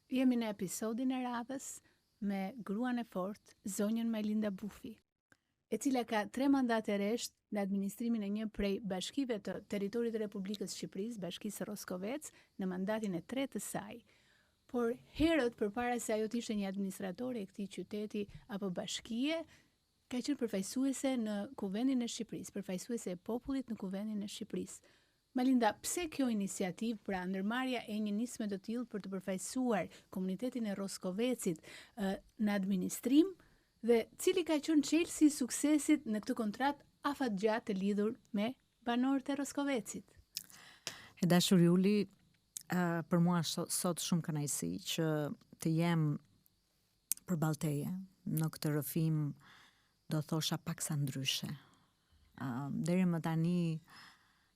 Jemi në episodin e radhës me gruan e fortë, zonjën Majlinda Bufi, e cila ka 3 mandate rresht në administrimin e një prej bashkive të teritorit të Republikës Shqipërisë, Bashkisë Roskovec, në mandatin e 3 të saj. Por herët përpara se ajo të ishte një administratore e këtij qyteti apo bashkie, ka qenë përfaqësuese në Kuvendin e Shqipërisë, përfaqësuese e popullit në Kuvendin e Shqipërisë. Majlinda, pse kjo iniciativë, pra ndërmarrja e një nisme të tillë për të përfaqësuar komunitetin e Roskovecit në administrim, dhe cili ka qenë çelësi i suksesit në këtë kontratë afatgjatë të lidhur me banorët e Roskovecit? E dashur Juli, për mua sot shumë kënaqësi që të jem përballë teje në këtë rrëfim, do thosha paksa ndryshe. Deri më tani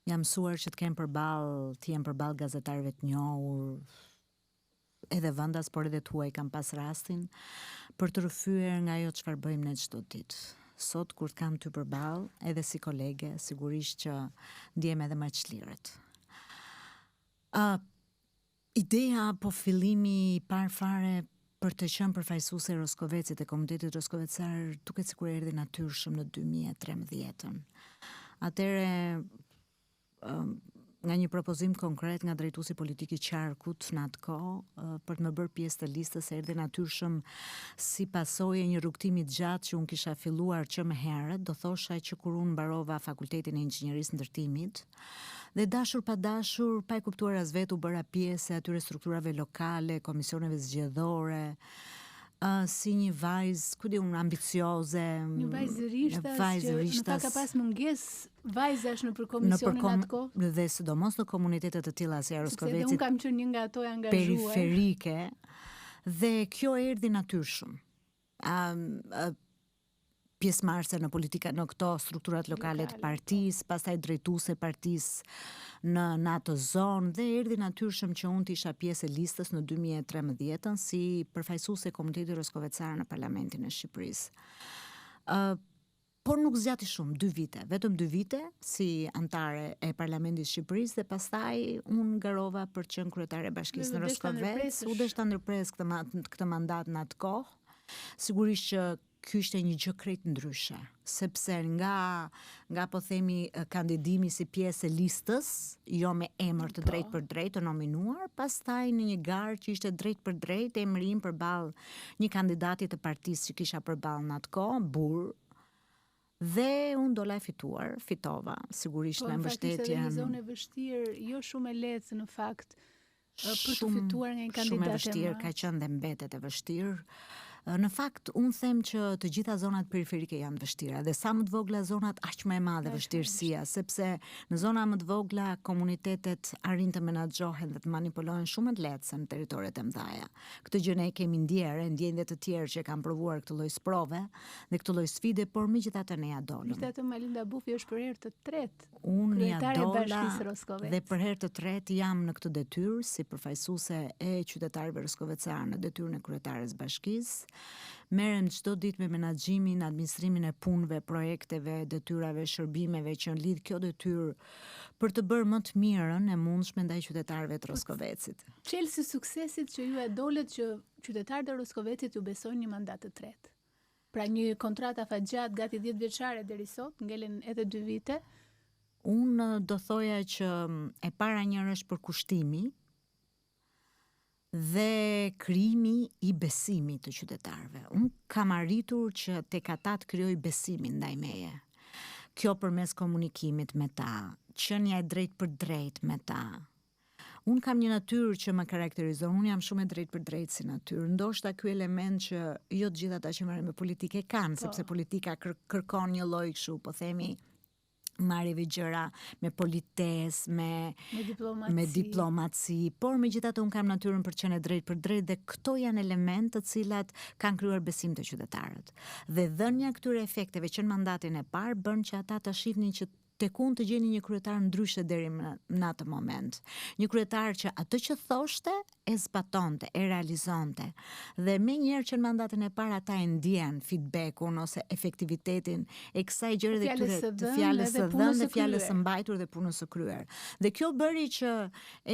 jam mësuar që të jem përballë gazetarëve të njohur, edhe vendas, por edhe tuaj kam pas rastin për të rrëfyer nga ajo çfarë bëjmë ne çdo ditë. Sot kur të kam ty përballë, edhe si kolege, sigurisht që ndjem edhe më çlirët. Ideja apo fillimi i parë fare për të qenë përfaqësuese e Roskovecit, e komunitetit Roskovecar, duket sikur erdhi natyrshëm në 2013. Atëre nga një propozim konkret nga drejtuesi politik i qarkut në atë kohë, për të më bërë pjesë të listës, erdhi natyrshëm si pasojë e një rrugtimi të gjatë që unë kisha filluar që më herët, do thosha që kur unë mbarova fakultetin e inxhinierisë ndërtimit, dhe dashur pa dashur, pa e kuptuar as vetë, u bëra pjesë e atyre strukturave lokale, komisioneve zgjedhore, si një vajzë, ku di unë, ambicioze, një vajzë rishtas që në fakt ka pas mungesë vajzash nëpër komisionin atë kohë, dhe sidomos në komunitetet të tilla si Roskovecit. Unë kam qenë një nga ato e angazhuar. Periferike, dhe kjo erdhi natyrshëm. Pjesëmarrëse në politika, në këto strukturat lokale të partisë, pastaj drejtuese partisë në atë zonë, dhe erdhi natyrshëm që unë të isha pjesë e listës në 2013 si përfaqësuese e komunitetit Roskovecar në Parlamentin e Shqipërisë. Por nuk zgjati shumë, 2 vite, vetëm 2 vite si antare e Parlamentit të Shqipërisë, dhe pastaj unë garova për të qenë kryetare e Bashkisë në Roskovec, u desh ta ndërpres këtë mandat në atë kohë. Sigurisht që ky ishte një gjë krejt ndryshe, sepse nga po themi kandidimi si pjesë e listës, jo me emër të drejtë për drejtë të nominuar, pastaj në një garë që ishte drejtë për drejtë emërim përballë një kandidati të partisë që kisha përballë në atë kohë, burr, dhe unë dola e fitova, sigurisht me mbështetjen. Po, në zonë e vështirë, jo shumë e lehtë në fakt, për të fituar nga një kandidat. Shumë e vështirë, ka qenë dhe mbetet e vështirë. Në fakt, unë them që të gjitha zonat periferike janë vështira, dhe sa më të vogla zonat, aq më e madhe vështirësia, sepse në zona më të vogla komunitetet arrin të menaxhohen dhe të manipulohen shumë të lehtë se në territoret e mëdha. Këtë gjë ne kemi ndjerë, ndjejnë dhe të tjerë që kanë provuar këtë lloj sprove dhe këtë lloj sfide, por megjithatë ne ja dolëm. Megjithatë Majlinda Bufi është për herë të tretë unë ja dola, dhe për herë të tretë jam në këtë detyrë si përfaqësuese e qytetarëve roskovecar në detyrën e kryetares bashkisë. Merrem çdo ditë me menaxhimin, administrimin e punëve, projekteve, detyrave, shërbimeve që lidh kjo detyrë për të bërë më të mirën e mundshme ndaj qytetarëve të Roskovecit. Çelësi suksesit që ju e dolet që qytetarët e Roskovecit ju besojnë një mandat të tretë. Pra një kontratë afatgjatë gati 10 vjeçare deri sot, ngelen edhe 2 vite. Unë do thoja që e para njëra është përkushtimi dhe krijimi i besimit të qytetarëve. Unë kam arritur që tek ata të krijoj besimin ndaj meje. Kjo përmes komunikimit me ta, qenia e drejtë për drejtë me ta. Unë kam një natyrë që më karakterizon, unë jam shumë e drejtë për drejtë si natyrë. Ndoshta ky element që jo të gjithë ata që merren me politikë kanë, sepse politika kërkon një lloj kështu, po themi, marrjeve gjëra me politesë, me diplomaci, por megjithatë unë kam natyrën për të qenë drejt për drejt, dhe këto janë elementë të cilat kanë krijuar besim të qytetarët. Dhe dhënia këtyre efekteve që në mandatin e parë bën që ata të shihnin që tek unë të gjeni një kryetar ndryshe deri në atë moment. Një kryetar që atë që thoshte e zbatonte, e realizonte. Dhe me njerë që në mandatin e parë ata e ndjen feedbackun ose efektivitetin e kësaj gjëre dhe këtyre të fjalës së dhënë dhe fjalës së mbajtur dhe punës së kryer. Dhe kjo bëri që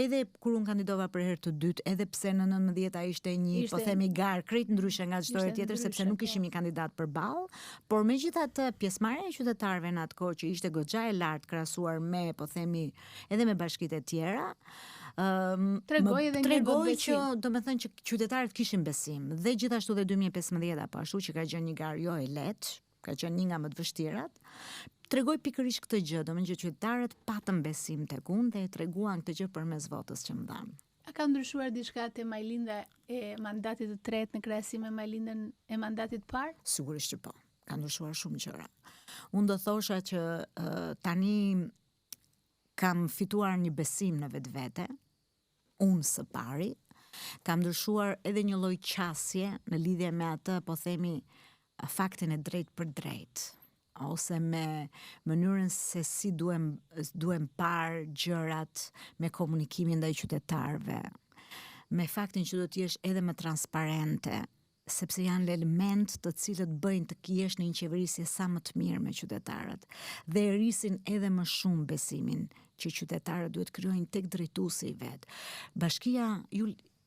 edhe kur unë kandidova për herë të dytë, edhe pse në 19 ishte një, po themi gar krejt ndryshe nga çdo herë tjetër, sepse nuk ishim një kandidat përballë, por megjithatë pjesëmarrja e qytetarëve në atë kohë që ishte goxha e lartë krahasuar me, po themi, edhe me bashkitë e tjera, tregoi që domethënë që qytetarët kishin besim. Dhe gjithashtu dhe 2015 po ashtu që ka qenë një garë jo e lehtë, ka qenë një nga më të vështirat, tregoi pikërisht këtë gjë, domethënë që qytetarët patën besim tek unë dhe e treguan këtë gjë përmes votës që më dhanë. A ka ndryshuar diçka te Majlinda e mandatit të tretë në krahasim me Majlindën e mandatit parë? Sigurisht që po. Ka ndryshuar shumë gjëra. Unë do thosha që tani kam fituar një besim në vetvete, unë së pari, kam ndryshuar edhe një lloj qasje në lidhje me atë, po themi, faktin e drejt për drejt, ose me mënyrën se si duhem parë gjërat me komunikimin ndaj qytetarëve, me faktin që do të jesh edhe më transparente, sepse janë element të cilët bëjnë të jesh në një qeverisje sa më të mirë me qytetarët dhe rrisin edhe më shumë besimin që qytetarët duhet krijojnë tek drejtuesi i vet. Bashkia,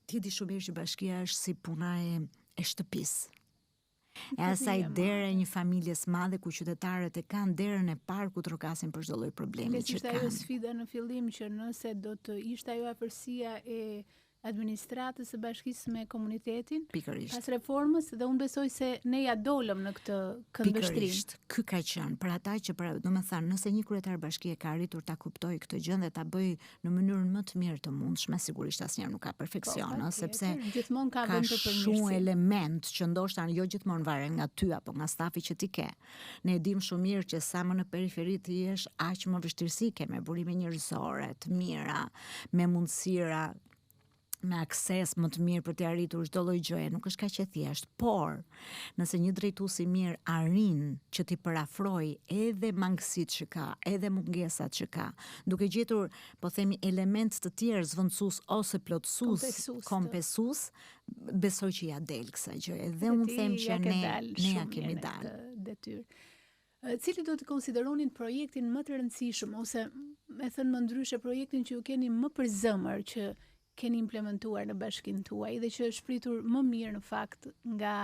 ti di shumë mirë që bashkia është si puna e shtëpisë. E asaj dere një familjes madhe ku qytetarët e kanë derën e parë ku trokasin për çdo lloj problemi që kanë. Ishte ajo sfida në fillim që nëse do të ishte ajo afërsia e administratës së bashkisë me komunitetin, pikërisht, pas reformës, dhe unë besoj se ne ja dolëm në këtë këndvështrim. Pikërisht, ky ka qenë për ata që domethënë nëse një kryetar bashkie ka arritur ta kuptojë këtë gjë dhe ta bëjë në mënyrën më të mirë të mundshme, sigurisht asnjëherë nuk ka perfeksion, sepse gjithmonë ka vend për përmirësim. Shumë element që ndoshta jo gjithmonë varen nga ty apo nga stafi që ti ke. Ne e dim shumë mirë që sa më në periferi të jesh, aq më vështirësi ke me burime njerëzore të mira, me mundësira, me akses më të mirë për të arritur çdo lloj gjëje, nuk është kaq e thjeshtë, por nëse një drejtues i mirë arrin që t'i përafroj edhe mangësitë që ka, edhe mungesat që ka, duke gjetur, po themi, element të tjerë zvendësues ose plotësues, kompensues, besoj që ja del kësaj gjëje. Dhe unë them që ne ja kemi dalë detyrë. Cili do të konsideronin projektin më të rëndësishëm ose me thënë më ndryshe projektin që ju keni më për zëmër që keni implementuar në bashkinë tuaj dhe që është shpritur më mirë në fakt nga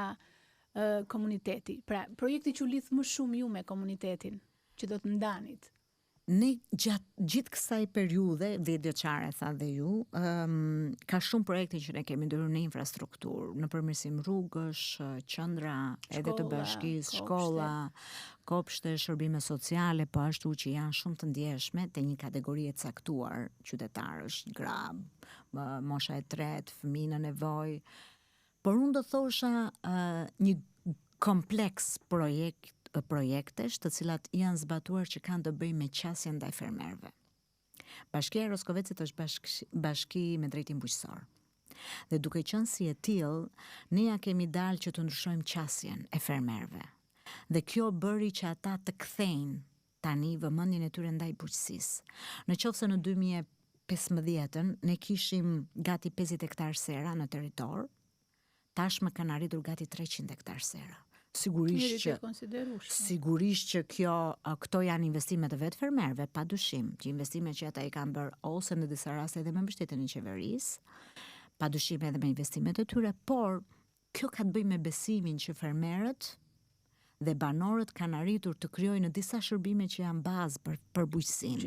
komuniteti. Pra, projekti që u lidh më shumë ju me komunitetin, që do të ndanit. Ne gjatë gjithë kësaj periudhe, 10 vjeçare tha dhe ju, ka shumë projekte që ne kemi ndërhyrë në infrastrukturë, në përmirësim rrugësh, qendra edhe të bashkisë, shkolla, kopshte, shërbime sociale, po ashtu që janë shumë të ndjeshme te një kategori e caktuar qytetarësh, gra, mosha e tretë, fëmijë në nevojë. Por unë do thosha një kompleks projektesh të cilat janë zbatuar që kanë të bëjnë me qasjen ndaj fermerëve. Bashkia e Roskovecit është bashki me drejtim bujqësor. Dhe duke qenë si e tillë, ne ja kemi dalë që të ndryshojmë qasjen e fermerëve. Dhe kjo bëri që ata të kthejnë tani vëmendjen e tyre ndaj bujqësisë. Në qoftë se në 2015 ne kishim gati 50 hektar sera në territor, tashmë kanë arritur gati 300 hektar sera. Sigurisht që këto janë investimet e vetë fermerëve, padyshim, që investimet që ata i kanë bërë ose në disa raste edhe me mbështetjen e qeverisë, padyshim edhe me investimet e tyre, por kjo ka të bëjë me besimin që fermerët dhe banorët kanë arritur të krijojnë në disa shërbime që janë bazë për bujqësinë.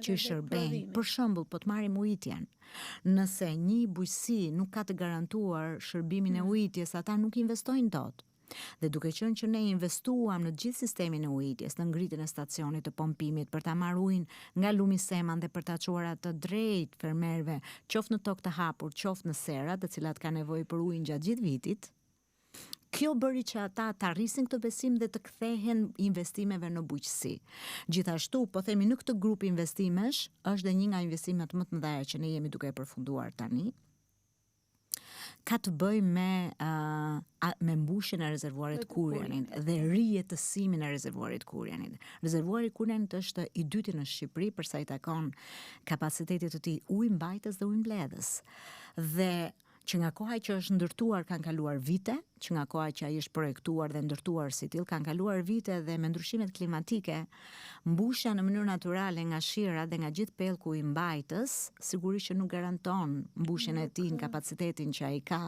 Që shërbejnë. Për shembull, po të marrim ujitjen. Nëse një bujqësi nuk ka të garantuar shërbimin e ujitjes, ata nuk investojnë dot. Dhe duke qenë që ne investuam në gjithë sistemin e ujitjes, në ngritjen e stacionit të pompimit për ta marrë ujin nga lumi Seman dhe për ta çuar atë drejt fermerëve, qoftë në tokë të hapur, qoftë në sera, të cilat kanë nevojë për ujin gjatë gjithë vitit. Kjo bëri që ata të arrisin këtë besim dhe të kthehen investimeve në bujqësi. Gjithashtu, po themi në këtë grup investimesh, është dhe një nga investimet më të mëdha që ne jemi duke e përfunduar tani, ka të bëjë me mbushjen e rezervuarit Kurjanit dhe rijetësimin e rezervuarit Kurjanit. Rezervuari Kurjanit është i dyti në Shqipëri për sa i takon kapacitetit të tij ujëmbajtës dhe ujëmbledhës. Dhe që nga koha që është ndërtuar kanë kaluar vite, që nga koha që ai është projektuar dhe ndërtuar si tillë kanë kaluar vite dhe me ndryshimet klimatike, mbushja në mënyrë natyrale nga shira dhe nga gjithë pellku i mbajtës, sigurisht që nuk garanton mbushjen e tij në kapacitetin që ai ka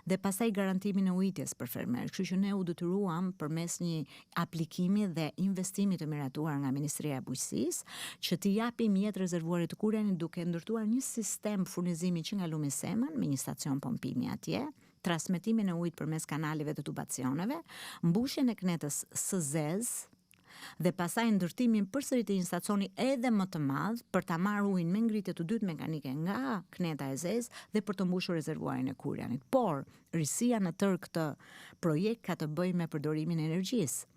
dhe pastaj garantimin e ujitjes për fermer. Kështu që ne u detyruam përmes një aplikimi dhe investimi të miratuar nga Ministria e Bujqësisë që t'i japim jetë rezervuarit të Kurjanit duke ndërtuar një sistem furnizimi që nga Lumi Seman me një stacion pompimi atje, transmetimin e ujit përmes kanaleve të tubacioneve, mbushjen e knetës së zezë dhe pastaj ndërtimin përsëri të një stacioni edhe më të madh për ta marrë ujin me ngritje të dytë mekanike nga kneta e zezë dhe për të mbushur rezervuarin e Kurjanit. Por risia në tërë këtë projekt ka të bëjë me përdorimin e energjisë.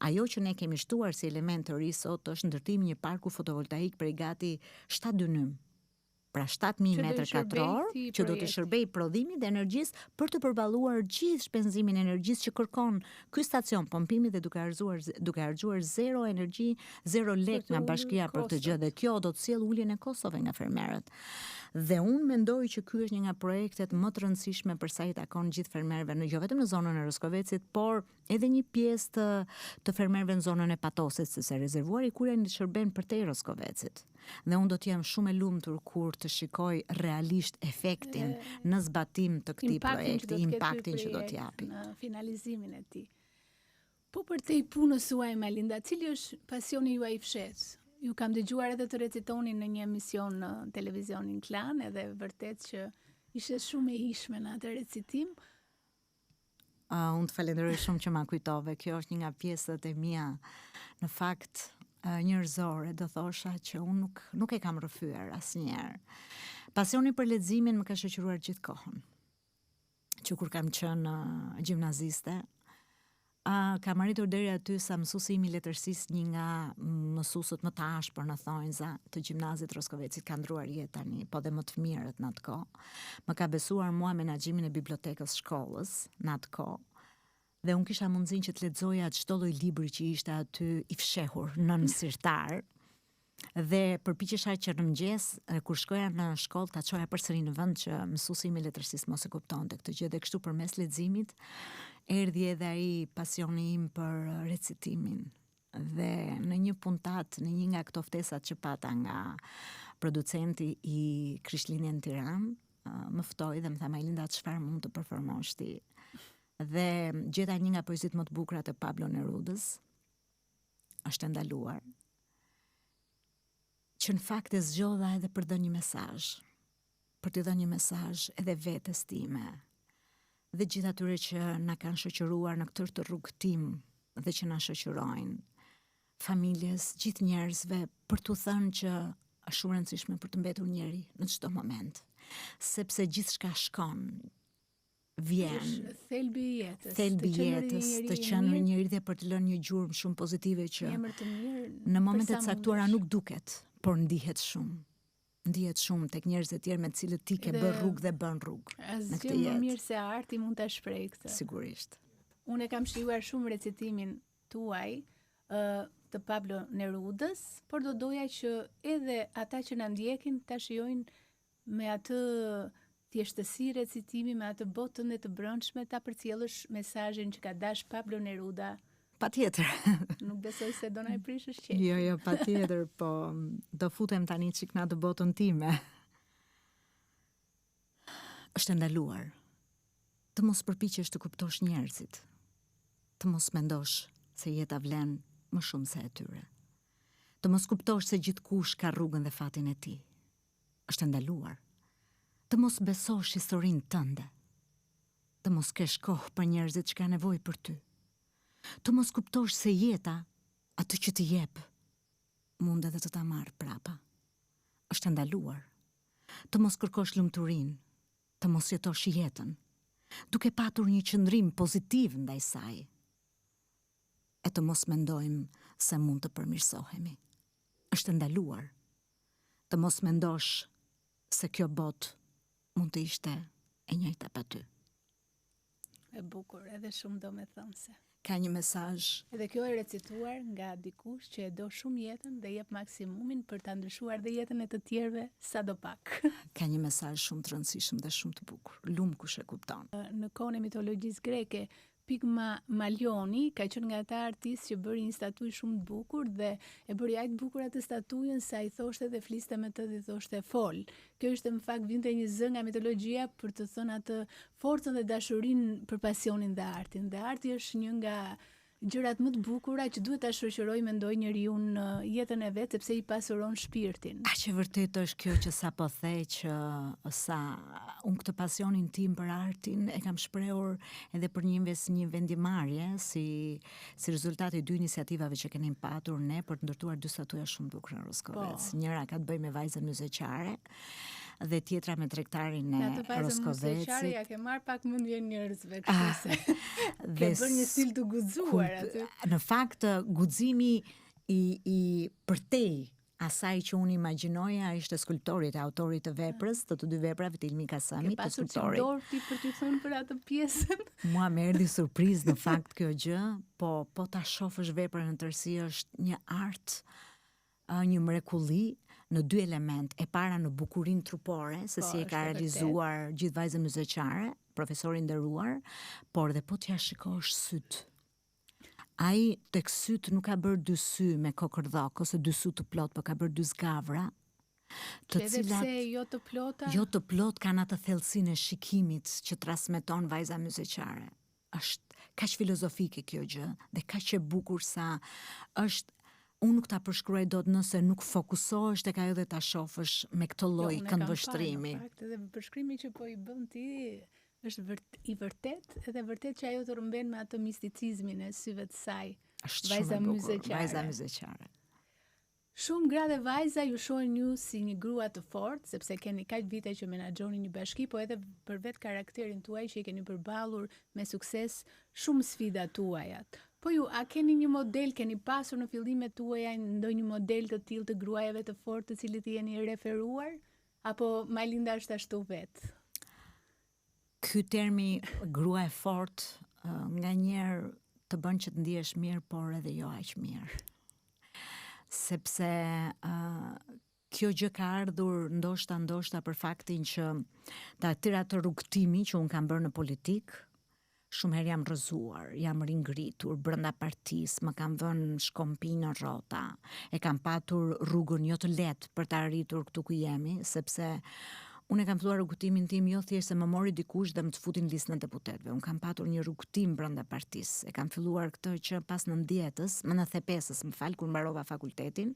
Ajo që ne kemi shtuar si element të ri sot është ndërtimi një parku fotovoltaik prej gati 7 dynym. Pra 7.000 metër katror që do të shërbej prodhimit dhe energjisë për të përballuar gjithë shpenzimin e energjisë që kërkon ky stacion pompimi dhe duke harxuar zero energji, zero lek nga bashkia për këtë gjë dhe kjo do të sjellë uljen e kostove nga fermerët. Dhe unë mendoj që ky është një nga projektet më të rëndësishme për sa i takon gjithë fermerëve jo vetëm në zonën e Roskovecit, por edhe një pjesë të fermerëve në zonën e Patosit, sepse rezervuari Kurjanit shërben përtej Roskovecit. Dhe unë do të jem shumë e lumtur kur të shikoj realisht efektin në zbatim të këtij projekti, impaktin që do të japi në finalizimin e tij. Po për te punës suaj, Malinda, cili është pasioni juaj i fshehtë? Ju kam dëgjuar edhe të recitoni në një emision në televizionin Klan, edhe vërtet që ishte shumë e hishme në atë recitim. Unë të falenderoj shumë që ma kujtove. Kjo është një nga pjesët e mia në fakt njerëzore, do thosha që unë nuk e kam rrëfyer asnjëherë. Pasioni për leximin më ka shoqëruar gjithë kohën. Që kur kam qenë gjimnaziste, kam arritur deri aty sa mësuesi im i letërsisë, një nga mësuesët më të ashpër në thonjza të gjimnazit Roskovecit, ka ndruar jetë tani, po dhe më të mirët në atë kohë. Më ka besuar mua menaxhimin e bibliotekës shkollës në atë kohë. Dhe unë kisha mundësinë që të lexoja çdo lloj libri që ishte aty i fshehur nën sirtar. Dhe përpiqesha që në mëngjes kur shkoja në shkollë ta çoja përsëri në vend që mësuesi im i letërsisë mos e kuptonte këtë gjë dhe kështu përmes leximit erdhi edhe ai pasioni im për recitimin. Dhe në një puntat, në një nga këto ftesat që pata nga producenti i Krishtlindjen Tiranë, më ftoi dhe më tha: "Malinda, çfarë mund të performosh ti?" Dhe gjeta një nga poezitë më të bukura të Pablo Nerudës, është ndaluar, që në fakt e zgjodha edhe për të dhënë një mesazh, për të dhënë një mesazh edhe vetes time, dhe gjithë atyre që na kanë shoqëruar në këtë rrugëtim dhe që na shoqërojnë, familjes, gjithë njerëzve, për t'u thënë që është shumë e rëndësishme për të mbetur njeri në çdo moment, sepse gjithçka shkon, vjen. Thelbi i jetës. Thelbi i jetës, të qenë njëri dhe për të lënë një gjurmë shumë pozitive që në momentet caktuara nuk duket, por ndihet shumë. Ndihet shumë tek njerëz të tjerë me të cilët ti ke bërë rrugë dhe bën rrugë në këtë jetë. Më mirë se arti mund ta shpreh këtë. Sigurisht. Unë e kam shijuar shumë recitimin tuaj të Pablo Nerudës, por do doja që edhe ata që na ndjekin ta shijojnë me atë thjeshtësi recitimi, me atë botën e të brendshme, ta përcjellësh mesazhin që ka dash Pablo Neruda. Patjetër. Nuk besoj se do na e prishësh qenë. Jo, patjetër, po do futem tani çik në atë botën time. Është ndaluar të mos përpiqesh të kuptosh njerëzit, të mos mendosh se jeta vlen më shumë se e tyre, të mos kuptosh se gjithkush ka rrugën dhe fatin e tij. Është ndaluar të mos besosh historinë tënde, të mos kesh kohë për njerëzit që kanë nevojë për ty, të mos kuptosh se jeta, atë që t'i jep, mund edhe të ta marrë prapa. Është ndaluar të mos kërkosh lumturinë, të mos jetosh jetën, duke patur një qëndrim pozitiv ndaj saj, e të mos mendojmë se mund të përmirësohemi. Është ndaluar të mos mendosh se kjo botë mund të ishte e njëjta pa ty. E bukur, edhe shumë domethënëse. Ka një mesazh. Edhe kjo e recituar nga dikush që e do shumë jetën dhe jep maksimumin për ta ndryshuar dhe jetën e të tjerëve sadopak. Ka një mesazh shumë të rëndësishëm dhe shumë të bukur. Lum kush e kupton. Në kohën e mitologjisë greke, Pigmalioni ka qenë nga ata artistë që bëri një statuj shumë të bukur dhe e bëri aq të bukur atë statujën sa i thoshte dhe fliste me të dhe i thoshte fol. Kjo ishte në fakt vinte një zë nga mitologjia për të thënë atë forcën dhe dashurinë për pasionin dhe artin. Dhe arti është një nga gjërat më të bukura që duhet ta shoqërojë mendoj njeriu në jetën e vet sepse i pasuron shpirtin. Aq e vërtet është kjo që sapo the që sa unë këtë pasionin tim për artin e kam shprehur edhe për një vendimarrje si rezultat i dy iniciativave që kemi patur ne për të ndërtuar dy statuja shumë të bukura në Roskovec. Njëra ka të bëjë me vajzën muzeqare dhe tjetra me tregtarin e Roskovecit. Ja ke marr pak mendjen njerëzve, kështu se ke bërë një stil të guxuar aty. Në fakt guximi i përtej asaj që unë imagjinoja ishte skulptorit e autorit të veprës, të dy veprave të Ilmi Kasamit, të skulptorit. Ke pasur dorë ti për t'i thënë për atë pjesën? Mua më erdhi surprizë në fakt kjo gjë, po ta shohësh veprën në tërësi është një art, një mrekulli në dy element. E para në bukurinë trupore, se si e ka realizuar gjithë vajzën muzeqare, profesori nderuar, por dhe po t'ja shikosh syt. Ai tek syt nuk ka bërë dy sy me kokërdhok ose dy sy të plot, po ka bërë dy zgavra, të cilat jo të plot kanë atë thellësinë e shikimit që transmeton vajza muzeqare. Është kaq filozofike kjo gjë dhe kaq e bukur sa është. Unë nuk ta përshkruaj dot nëse nuk fokusohesh tek ajo dhe ta shohësh me këtë lloj këndvështrimi. Në fakt edhe përshkrimi që po i bën ti është i vërtet, edhe vërtet që ajo të rëmben me atë misticizmin e syve të saj. Vajza muzeqare. Shumë gra dhe vajza ju shohin ju si një grua të fortë, sepse keni kaq vite që menaxhoni një bashki, po edhe për vetë karakterin tuaj që i keni përballur me sukses shumë sfida tuajat. Po ju, a keni një model, keni pasur në fillimet tuaja ndonjë model të tillë të gruajave të fortë të cilit i jeni referuar? Apo Majlinda është ashtu vetë? Ky termi grua e fortë nganjëherë të bën që të ndihesh mirë, por edhe jo aq mirë. Sepse kjo gjë ka ardhur ndoshta për faktin që të atyra të rrugtimi që unë kam bërë në politikë, shumë herë jam rrëzuar, jam ringritur brenda partisë, më kam vënë shkompi në rrota, e kam patur rrugën jo të lehtë për të arritur këtu ku jemi, sepse unë e kam filluar rrugtimin tim jo thjesht se më mori dikush dhe më të futin në listën e deputetëve. Unë kam patur një rrugtim brenda partisë. E kam filluar këtë që pas 90-s, më 95-s, më fal, kur mbarova fakultetin.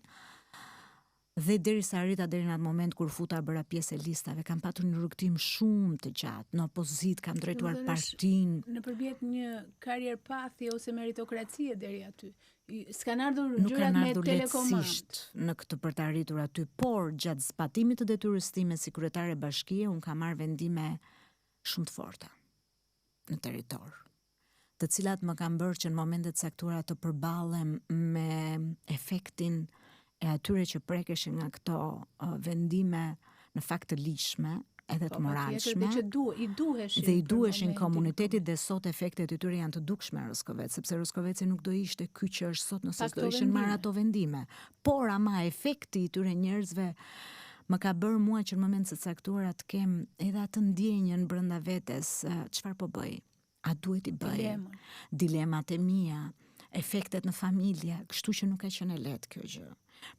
Dhe derisa arrita deri në atë moment kur futa bëra pjesë e listave, kam patur një rrugtim shumë të gjatë. Në opozitë kam drejtuar partinë. Nëpërmjet një karrier pathje ose meritokracie deri aty. S'kan ardhur gjërat me telekomand në këtë për të arritur aty, por gjatë zbatimit të detyrës time si kryetare bashkie, unë kam marrë vendime shumë të forta në territor, të cilat më kanë bërë që në momentet caktuara të përballem me efektin e atyre që prekeshin nga këto vendime në fakt të ligjshme edhe të moralshme, dhe i duheshin komunitetit dhe sot efektet e tyre janë të dukshme në Roskovec, sepse Roskoveci nuk do ishte ky që është sot nëse do ishin marrë ato vendime. Por ama efekti i tyre njerëzve më ka bërë mua që në moment të caktuara të kem edhe atë ndjenjën brenda vetes, çfarë po bëj? A duhet i bëj? Dilemat e mia, efektet në familje, kështu që nuk ka qenë lehtë kjo gjë.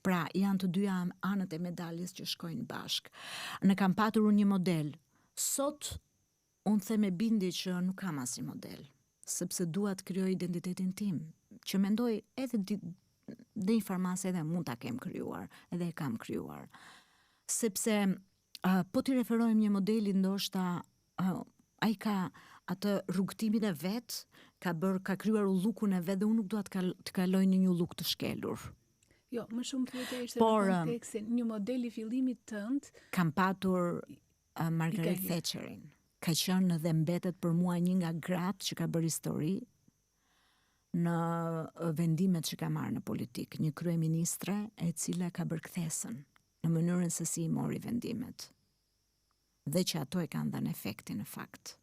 Pra, janë të dyja anët e medaljes që shkojnë bashk. Ne kam patur një model. Sot, unë them me bindje që nuk kam asnjë model, sepse dua të krijoj identitetin tim, që mendoj edhe dhe një farmase edhe mund ta kem krijuar, edhe e kam krijuar. Sepse po t'i referojmë një modeli, ndoshta ai ka atë rrugtimin e vet, ka krijuar ullukun e vet dhe unë nuk dua të kaloj në një ulluk të shkelur. Jo, më shumë pyetja ishte në kontekstin një model i fillimit tënd. Kam patur Margaret Thatcherin. Ka qenë dhe mbetet për mua një nga gratë që ka bërë histori në vendimet që ka marrë në politikë, një kryeministre e cila ka bërë kthesën në mënyrën se si i mori vendimet. Dhe që ato e kanë dhënë efektin në fakt.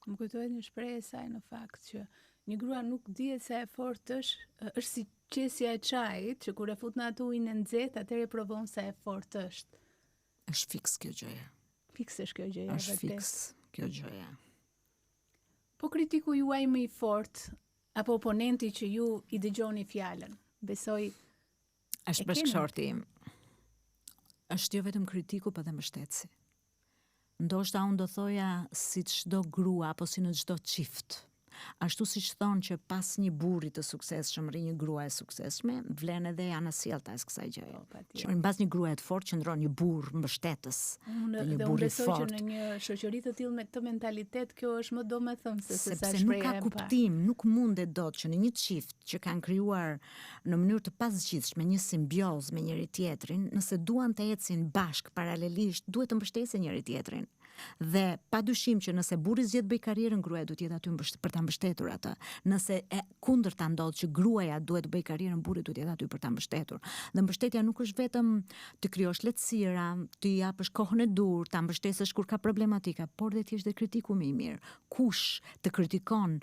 Më kujtohet një shprehje e saj në fakt që një grua nuk dihet sa e fortë është si qesja e çajit, që kur e fut në atë ujin e nxehtë, atëherë provon sa e fortë është. Është fiks kjo gjëja. Fiks është kjo gjëja, Është vërtet. fiks kjo gjëja. Po kritiku juaj më i fortë apo oponenti që ju i dëgjoni fjalën, besoj Është bashkëshorti im. Është jo vetëm kritiku, por edhe mbështetësi. Ndoshta unë do thoja si çdo grua apo si në çdo çift. Ashtu siç thonë që pas një burri të suksesshëm rri një grua e suksesshme, vlen edhe anasjellta e kësaj gjëje. Që mbas një gruaje të fortë qëndron një burr mbështetës. Dhe unë besoj që në një shoqëri të tillë me këtë mentalitet kjo është më domethënëse se sa sepse nuk ka kuptim, nuk mundet dot që në një çift që kanë krijuar në mënyrë të pasgjithshme një simbiozë me njëri tjetrin, nëse duan të ecin bashk paralelisht, duhet të mbështesin njëri tjetrin. Dhe padyshim që nëse burri zgjedh bëj karrierën, gruaja duhet jetë aty për ta mbështetur atë. Nëse kundërta ndodh që gruaja duhet bëj karrierën, burri duhet jetë aty për ta mbështetur. Dhe mbështetja nuk është vetëm të krijosh lehtësira, të japësh kohën e dur, ta mbështesësh kur ka problematika, por dhe të jesh dhe kritiku më i mirë. Kush të kritikon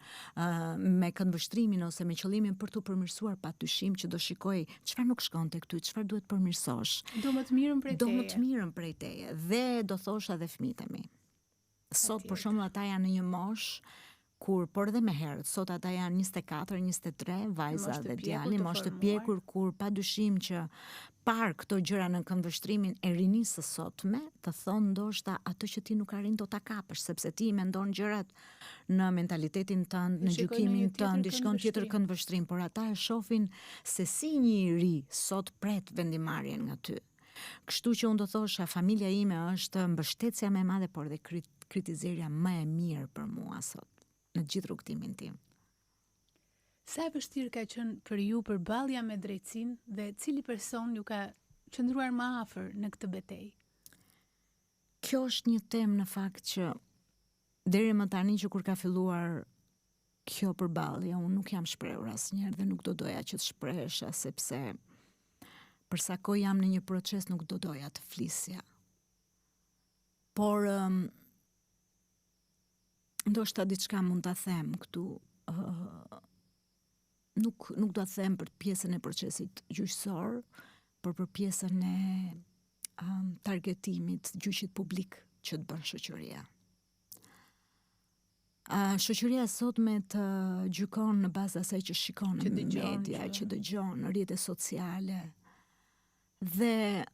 me këndvështrimin ose me qëllimin për të përmirësuar, padyshim që do shikoj çfarë nuk shkon tek ty, çfarë duhet përmirësosh. Do më të mirën prej teje. Do më të mirën prej teje dhe do thosha edhe fëmijët e mi. Sot për shembull ata janë në një moshë kur, por edhe më herët, sot ata janë 24, 23, vajza dhe djali, moshë të pjekur, kur padyshim që par këto gjëra në këndvështrimin e rinisë së sotme, të thonë ndoshta atë që ti nuk arrin do ta kapësh, sepse ti mendon gjërat në mentalitetin tënd, në gjykimin tënd, i shkon tjetër këndvështrim, por ata e shohin se si një i ri sot pret vendimarrjen nga ty. Kështu që unë do thosha, familja ime është mbështetësja më e madhe, por dhe kritizerja më e mirë për mua sot, në gjithë rrugtimin tim. Sa e vështirë ka qenë për ju përballja me drejtsinë dhe cili person ju ka qëndruar më afër në këtë betejë? Kjo është një temë në fakt që deri më tani që kur ka filluar kjo përballje, unë nuk jam shprehur asnjëherë dhe nuk do doja që të shprehesha, sepse për sa kohë jam në një proces nuk do doja të flisja. Por ndoshta diçka mund ta them këtu. Nuk do ta them për pjesën e procesit gjyqësor, por për pjesën e targetimit gjyqit publik që të bën shoqëria. Shoqëria sot me të gjykon në bazë asaj që shikon në media, që dëgjon në rrjetet sociale. Dhe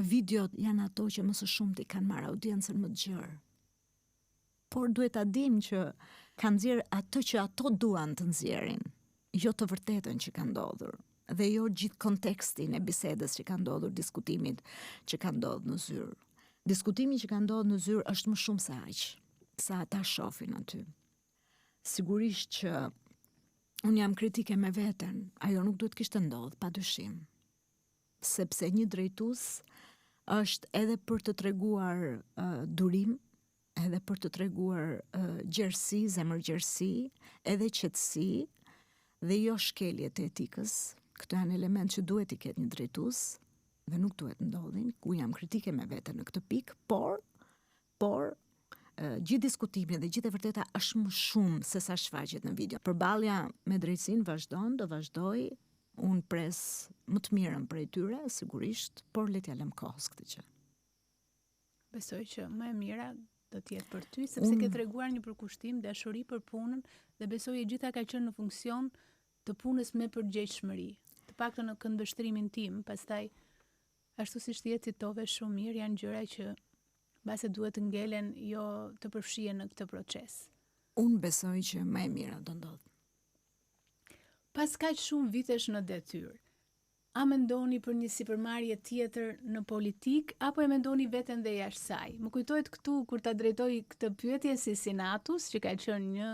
videot janë ato që më së shumti kanë marrë audiencën më të gjerë. Por duhet ta dim që kanë nxjerr atë që ato duan të nxjerrin, jo të vërtetën që ka ndodhur, dhe jo gjithë kontekstin e bisedës që ka ndodhur, diskutimit që ka ndodhur në zyrë. Diskutimi që ka ndodhur në zyrë është më shumë se aq, sa ata shohin aty. Sigurisht që unë jam kritike me veten, ajo nuk duhet kishte ndodhur, padyshim. Sepse një drejtues është edhe për të treguar durim, edhe për të treguar gjerësi, zemërgjerësi, edhe qetësi, dhe jo shkelje të etikës. Këto janë element që duhet i ketë një drejtues dhe nuk duhet ndodhin, ku jam kritike me veten në këtë pikë, por gjithë diskutimi dhe gjithë e vërteta është më shumë se sa shfaqet në video. Përballja me drejtsinë vazhdon, do vazhdoj. Unë pres më të mirën prej tyre, sigurisht, por le t'ja lëm kohës këtë gjë. Besoj që më e mira do t'jetë për ty, sepse ke treguar një përkushtim, dashuri për punën dhe besoj e gjitha ka qenë në funksion të punës me përgjegjshmëri. Të paktën në këndvështrimin tim, pastaj ashtu siç ti e citove shumë mirë, janë gjëra që mbase duhet të ngelen, jo të përfshihen në këtë proces. Unë besoj që më e mira do ndodhë. Pas kaq shumë vitesh në detyrë, a mendoni për një sipërmarrje tjetër në politik, apo e mendoni veten dhe jashtë saj? Më kujtohet këtu kur ta drejtoi këtë pyetje Cincinnatus, që ka qenë një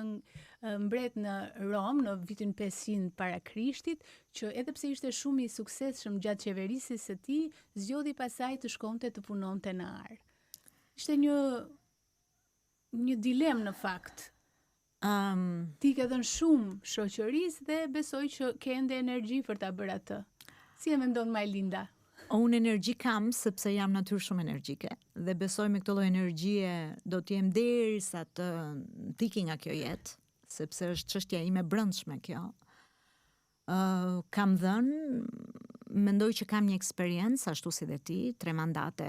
mbret në Rom në vitin 500 para Krishtit, që edhe pse ishte shumë i suksesshëm gjatë qeverisjes së tij, zgjodhi pasaj të shkonte të punonte në Ar. Ishte një dilemë në fakt. Ti ke dhënë shumë shoqërisë dhe besoj që ke ende energji për ta bërë atë. Si e mendon Majlinda? Unë energji kam sepse jam natyrë shumë energjike dhe besoj me këtë lloj energjie do të jem derisa të tiki nga kjo jetë, sepse është çështja ime brendshme kjo. Kam dhënë, mendoj që kam një eksperiencë ashtu si dhe ti, 3 mandate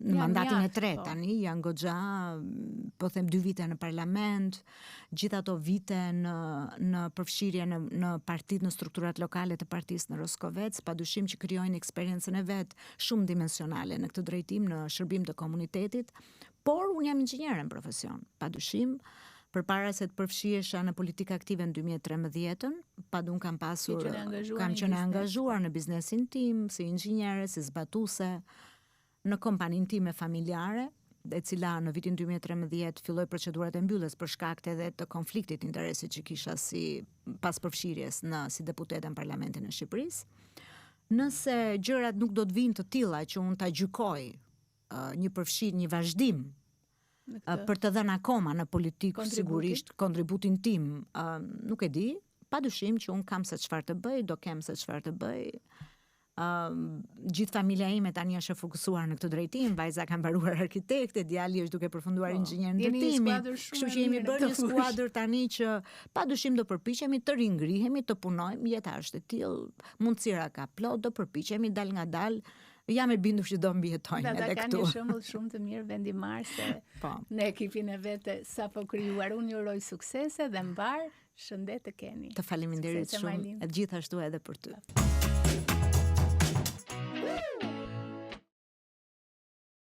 në mandatin e tretë tani, janë goxha, po them 2 vite në parlament, gjithë ato vite në përfshirje në partitë, në strukturat lokale të partisë në Roskovec, padyshim që krijojnë eksperiencën e vet shumë dimensionale në këtë drejtim, në shërbim të komunitetit, por unë jam inxhiniere në profesion, padyshim. Përpara se të përfshihesha në politikë aktive në 2013, padun kam qenë angazhuar në biznesin tim, si inxhiniere, si zbatuese, në kompaninë time familjare, e cila në vitin 2013 filloi procedurat e mbylljes për shkak edhe të konfliktit interesi që kisha pas përfshirjes si deputete në Parlamentin e Shqipërisë. Nëse gjërat nuk do të vinë të tilla që unë ta gjykoj një vazhdim për të dhënë akoma në politikë, sigurisht kontributin tim, nuk e di, padyshim që unë kam se çfarë të bëj, do kem se çfarë të bëj. Gjithë familja ime tani është e fokusuar në këtë drejtim, vajza ka mbaruar arkitekte, djali është duke përfunduar inxhinier ndërtimi, kështu që jemi bërë një skuadër tani që padyshim do përpiqemi të ringrihemi, të punojmë, jeta është e tillë, mundësira ka plot, do përpiqemi dal nga dal. Jam e bindur që do mbijetojmë edhe këtu. Ka një shembull shumë të mirë vendimar se në ekipin e vete sapo krijuar, unë ju uroj suksese dhe mbar, shëndet të keni. Të faleminderit shumë, gjithashtu edhe për ty.